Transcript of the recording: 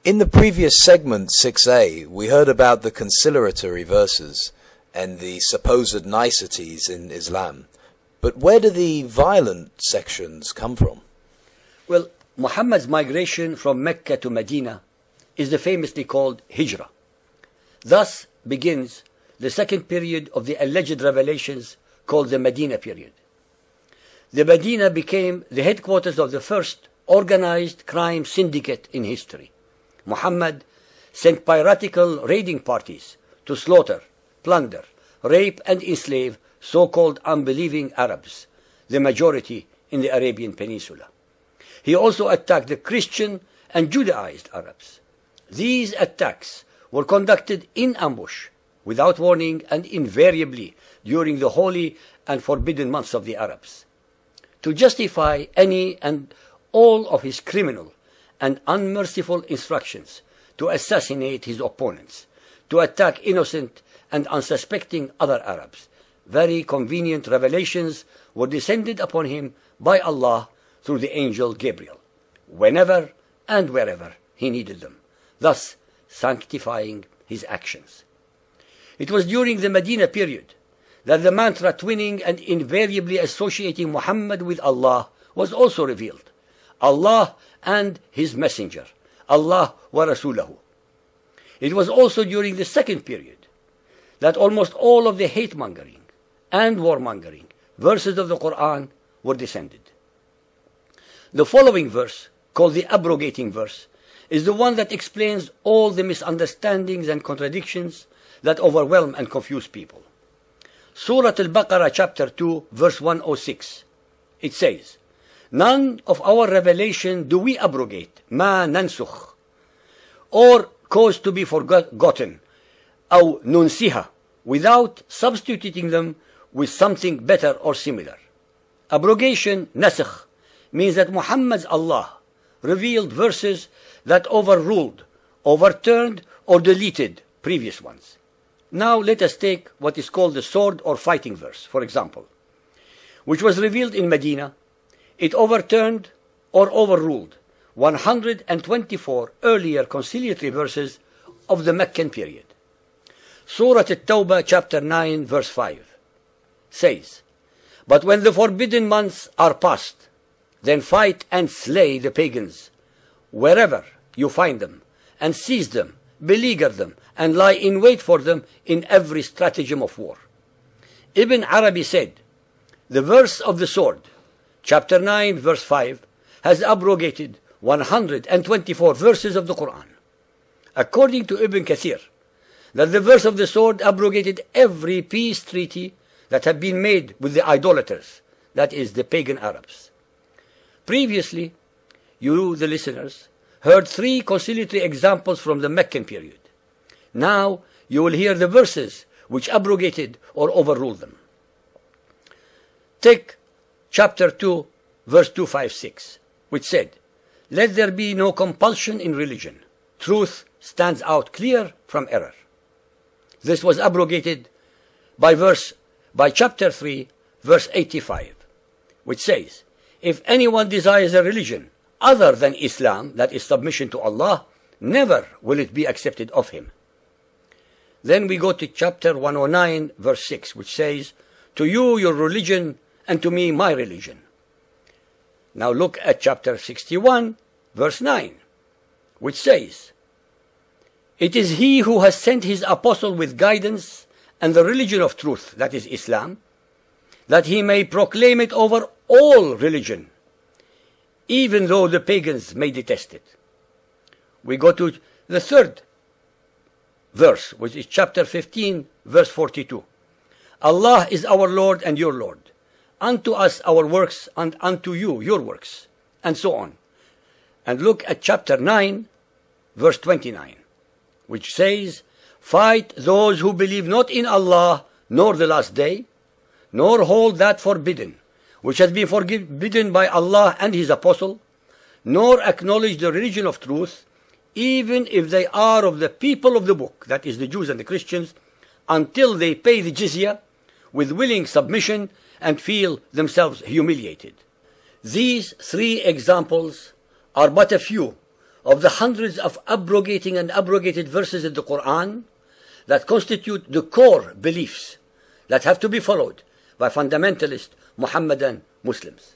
In the previous segment 6a, we heard about the conciliatory verses and the supposed niceties in Islam. But where do the violent sections come from? Well, Muhammad's migration from Mecca to Medina is the famously called Hijrah. Thus begins the second period of the alleged revelations called the Medina period. The Medina became the headquarters of the first organized crime syndicate in history. Muhammad sent piratical raiding parties to slaughter, plunder, rape and enslave so-called unbelieving Arabs, the majority in the Arabian Peninsula. He also attacked the Christian and Judaized Arabs. These attacks were conducted in ambush, without warning, and invariably during the holy and forbidden months of the Arabs. To justify any and all of his criminal and unmerciful instructions to assassinate his opponents, to attack innocent and unsuspecting other Arabs, very convenient revelations were descended upon him by Allah through the angel Gabriel, whenever and wherever he needed them, thus sanctifying his actions. It was during the Medina period that the mantra twinning and invariably associating Muhammad with Allah was also revealed. Allah and His Messenger, Allah wa Rasulahu. It was also during the second period that almost all of the hate-mongering and warmongering verses of the Quran were descended. The following verse, called the abrogating verse, is the one that explains all the misunderstandings and contradictions that overwhelm and confuse people. Surah Al-Baqarah chapter 2 verse 106. It says, "None of our revelation do we abrogate, ma nansukh, or cause to be forgotten, aw nunsiha, without substituting them with something better or similar." Abrogation, nasakh, means that Muhammad's Allah revealed verses that overruled, overturned, or deleted previous ones. Now let us take what is called the sword or fighting verse, for example, which was revealed in Medina. It overturned or overruled 124 earlier conciliatory verses of the Meccan period. Surah At-Tawbah chapter 9 verse 5 says, "But when the forbidden months are past, then fight and slay the pagans wherever you find them, and seize them, beleaguer them, and lie in wait for them in every stratagem of war." Ibn Arabi said, the verse of the sword, chapter 9 verse 5, has abrogated 124 verses of the Quran. According to Ibn Kathir, that the verse of the sword abrogated every peace treaty that had been made with the idolaters, that is, the pagan Arabs. Previously, you, the listeners, heard 3 conciliatory examples from the Meccan period. Now you will hear the verses which abrogated or overruled them. Take chapter 2, verse 256, which said, "Let there be no compulsion in religion. Truth stands out clear from error." This was abrogated by chapter 3, verse 85, which says, "If anyone desires a religion other than Islam, that is submission to Allah, never will it be accepted of him." Then we go to chapter 109, verse 6, which says, "To you your religion, and to me my religion." Now look at chapter 61, verse 9, which says, "It is he who has sent his apostle with guidance and the religion of truth, that is Islam, that he may proclaim it over all religion, even though the pagans may detest it." We go to the third verse, which is chapter 15, verse 42. "Allah is our Lord and your Lord. Unto us our works, and unto you your works," and so on. And look at chapter 9, verse 29, which says, "Fight those who believe not in Allah, nor the last day, nor hold that forbidden, which has been forbidden by Allah and His Apostle, nor acknowledge the religion of truth, even if they are of the people of the book," that is the Jews and the Christians, "until they pay the jizya with willing submission and feel themselves humiliated." These 3 examples are but a few of the hundreds of abrogating and abrogated verses in the Quran that constitute the core beliefs that have to be followed by fundamentalist Muhammadan Muslims.